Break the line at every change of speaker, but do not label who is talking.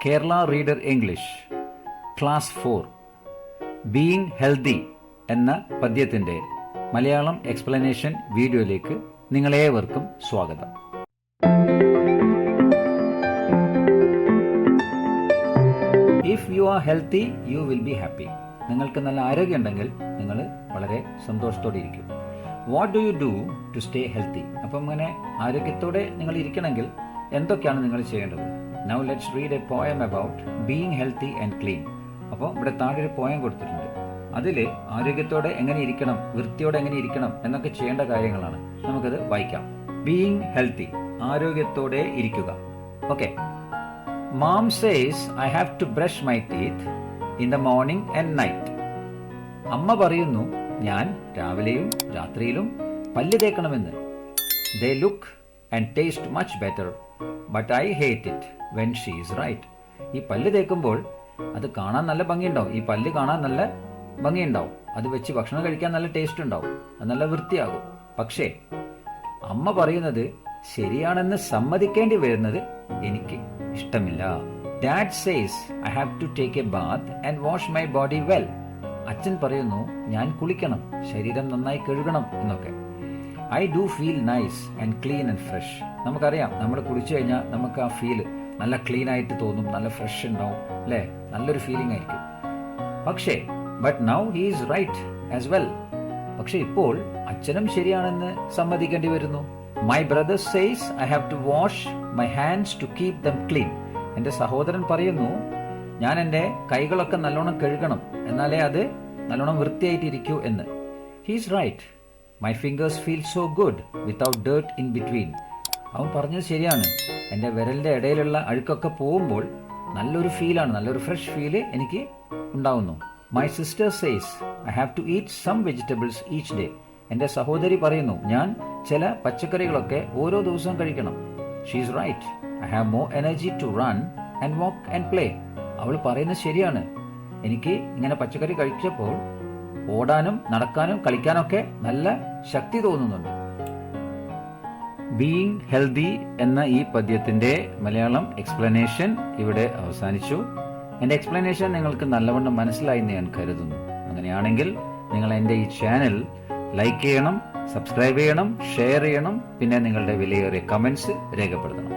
Kerala reader English class 4 being healthy എന്ന പദ്യത്തിൻ്റെ Malayalam explanation വീഡിയോയിലേക്ക് നിങ്ങളേവർക്കും സ്വാഗതം. If you are healthy you will be happy. നിങ്ങൾക്ക് നല്ല ആരോഗ്യം ഉണ്ടെങ്കിൽ നിങ്ങൾ വളരെ സന്തോഷത്തോടെ ഇരിക്കും. What do you do to stay healthy? അപ്പം അങ്ങനെ ആരോഗ്യത്തോടെ നിങ്ങൾ ഇരിക്കണമെങ്കിൽ എന്തൊക്കെയാണ് നിങ്ങൾ ചെയ്യേണ്ടത്? Now let's read a poem about being healthy and clean. അപ്പോൾ ഇവിടെ താഴെ ഒരു പോയം കൊടുത്തിട്ടുണ്ട്. അതിൽ ആരോഗ്യത്തോടെ എങ്ങനെ ഇരിക്കണം, വൃത്തിയോടെ എങ്ങനെ ഇരിക്കണം എന്നൊക്കെ ചെയ്യേണ്ട കാര്യങ്ങളാണ്. നമുക്കത് വായിക്കാം. ബീയിങ് ഹെൽത്തി, ആരോഗ്യത്തോടെ ഇരിക്കുക. Okay. Mom says I have to brush my teeth in the morning and night. അമ്മ പറയുന്നു ഞാൻ രാവിലെയും രാത്രിയിലും പല്ല് തേക്കണമെന്ന്. They look and taste much better, but I hate it when she is right. ഈ പല്ല് തേക്കുമ്പോൾ അത് കാണാൻ നല്ല ഭംഗിയുണ്ടാവും, ഈ പല്ല് കാണാൻ നല്ല ഭംഗിയുണ്ടാവും, അത് വെച്ച് ഭക്ഷണം കഴിക്കാൻ നല്ല ടേസ്റ്റ് ഉണ്ടാവും, അത് നല്ല വൃത്തിയാകും. പക്ഷേ അമ്മ പറയുന്നത് ശരിയാണെന്ന് സമ്മതിക്കേണ്ടി വരുന്നത് എനിക്ക് ഇഷ്ടമില്ല. Dad says I have to take a bath and wash my body well. അച്ഛൻ പറയുന്നു ഞാൻ കുളിക്കണം, ശരീരം നന്നായി കഴുകണം എന്നൊക്കെ. I do feel nice and clean and fresh. നമുക്കറിയാം, നമ്മൾ കുളിച്ചു കഴിഞ്ഞാൽ നമുക്ക് ആ ഫീൽ നല്ല ക്ലീൻ ആയിട്ട് തോന്നും, നല്ല ഫ്രഷ് ഉണ്ടാവും, അല്ലേ? നല്ലൊരു ഫീലിംഗ് ആയിരിക്കും. പക്ഷേ but now he is right as well. പക്ഷെ ഇപ്പോൾ അച്ഛനും ശരിയാണെന്ന് സമ്മതിക്കേണ്ടി വരുന്നു. My brother says I have to wash my hands to keep them clean. എൻ്റെ സഹോദരൻ പറയുന്നു ഞാൻ എൻ്റെ കൈകളൊക്കെ നല്ലോണം കഴുകണം, എന്നാലേ അത് നല്ലോണം വൃത്തിയായിട്ടിരിക്കൂ എന്ന്. He is right. My fingers feel so good without dirt in between. അവൻ പറഞ്ഞത് ശരിയാണ്. എൻ്റെ വിരലിൻ്റെ ഇടയിലുള്ള അഴുക്കൊക്കെ പോകുമ്പോൾ നല്ലൊരു ഫീലാണ്, നല്ലൊരു ഫ്രഷ് ഫീല് എനിക്ക് ഉണ്ടാവുന്നു. My sister says I have to eat some vegetables each day. എൻ്റെ സഹോദരി പറയുന്നു ഞാൻ ചില പച്ചക്കറികളൊക്കെ ഓരോ ദിവസവും കഴിക്കണം. She is right. I have more energy to run and walk and play. അവൾ പറയുന്നത് ശരിയാണ്. എനിക്ക് ഇങ്ങനെ പച്ചക്കറി കഴിച്ചപ്പോൾ ഓടാനും നടക്കാനും കളിക്കാനൊക്കെ നല്ല ശക്തി തോന്നുന്നുണ്ട്. ബീയിങ് ഹെൽത്തി എന്ന ഈ പദ്യത്തിന്റെ മലയാളം എക്സ്പ്ലനേഷൻ ഇവിടെ അവസാനിച്ചു. എൻ്റെ എക്സ്പ്ലനേഷൻ നിങ്ങൾക്ക് നല്ലവണ്ണം മനസ്സിലായി എന്ന് ഞാൻ കരുതുന്നു. അങ്ങനെയാണെങ്കിൽ നിങ്ങൾ എൻ്റെ ഈ ചാനൽ ലൈക്ക് ചെയ്യണം, സബ്സ്ക്രൈബ് ചെയ്യണം, ഷെയർ ചെയ്യണം, പിന്നെ നിങ്ങളുടെ വിലയേറിയ കമൻസ് രേഖപ്പെടുത്തണം.